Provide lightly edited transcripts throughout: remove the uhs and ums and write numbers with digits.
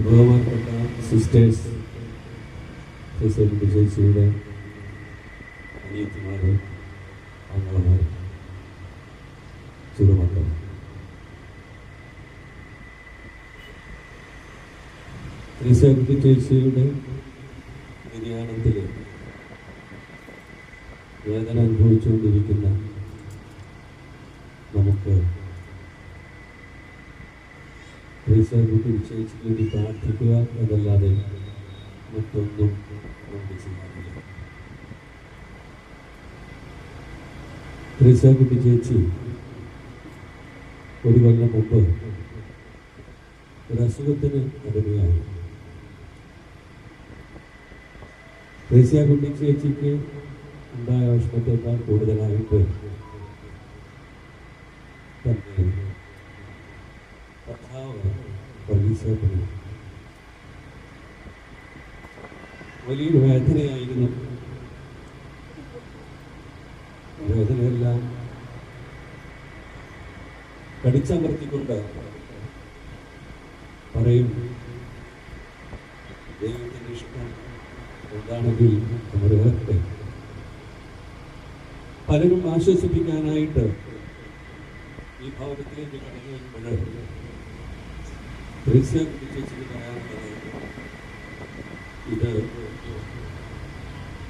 ബഹുമാനപ്പെട്ട സിസ്റ്റേഴ്സ്, ചേച്ചിയുടെ അനിയത്തിമാര്, അങ്ങളമാർ, ചെറുമക്കൾ, ചേച്ചിയുടെ നിര്യാണത്തിൽ വേദന അനുഭവിച്ചുകൊണ്ടിരിക്കുന്ന നമുക്ക് ചേച്ചിക്ക് വേണ്ടി പ്രാർത്ഥിക്കുക എന്നല്ലാതെ മറ്റൊന്നും നമുക്ക് ചെയ്യാറില്ല. ത്രിസാകുട്ടി ചേച്ചി ഒരു കൊല്ലം മുമ്പ് ഒരു അസുഖത്തിന് അടിമയായി. ത്രിസാകുട്ടി ചേച്ചിക്ക് ഉണ്ടായ വിഷമത്തേക്കാൾ കൂടുതലായിട്ട് തന്നെ വലിയൊരു വേദനയായിരുന്നു. വേദനയെല്ലാം കടിച്ചമർത്തിക്കൊണ്ട് പറയും, ദൈവത്തിന്റെ ഇഷ്ടം എന്താണെങ്കിൽ നമ്മുടെ വരട്ടെ. പലരും ആശ്വസിപ്പിക്കാനായിട്ട് ഈ ഭവനത്തിലേക്ക് കടന്നു വരുമ്പോൾ ചേച്ചിക്ക് പറയാനുള്ളത്, ഇത്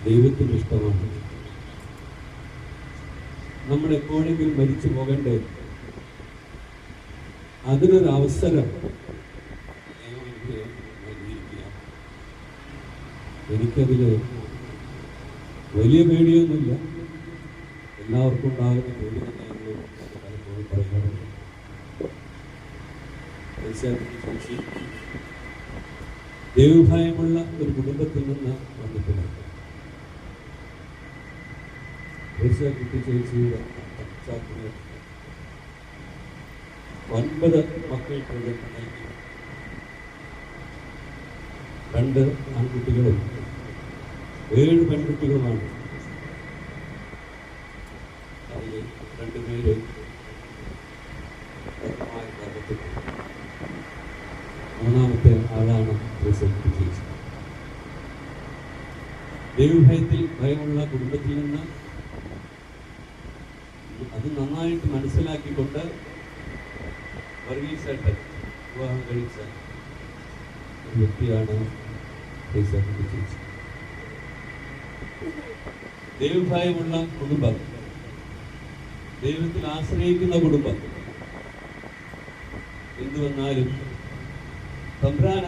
ദൈവത്തിന്റെ ഇഷ്ടമാണ്. നമ്മൾ എപ്പോഴെങ്കിലും മരിച്ചു പോകണ്ടേ? അതിനൊരു അവസരം ദൈവം എനിക്ക് നൽകിയിരിക്കുക. എനിക്കതില് വലിയ പേടിയൊന്നുമില്ല. എല്ലാവർക്കും ഉണ്ടാകുന്ന പേടി തന്നെയാണ് പലപ്പോഴും പറയാറുണ്ട്. ദൈവഭയമുള്ള ഒരു കുടുംബത്തിൽ നിന്ന് വന്നിട്ടില്ല. ചേച്ചിയുടെ 9 മക്കൾക്ക് നൽകി. 2 ആൺകുട്ടികളും 7 പെൺകുട്ടികളുമാണ്. അതിൽ 2 പേര് മൂന്നാമത്തെ ആളാണ് ചേച്ചി. ദൈവഭയത്തിൽ ഭയമുള്ള കുടുംബത്തിൽ നിന്ന് അത് നന്നായിട്ട് മനസ്സിലാക്കിക്കൊണ്ട് വർഗീസായിട്ട് വിവാഹം കഴിച്ച ഒരു വ്യക്തിയാണ് ചേച്ചി. ദൈവഭയമുള്ള കുടുംബം, ദൈവത്തിൽ ആശ്രയിക്കുന്ന കുടുംബം, എന്തു വന്നാലും തമ്പുരാൻ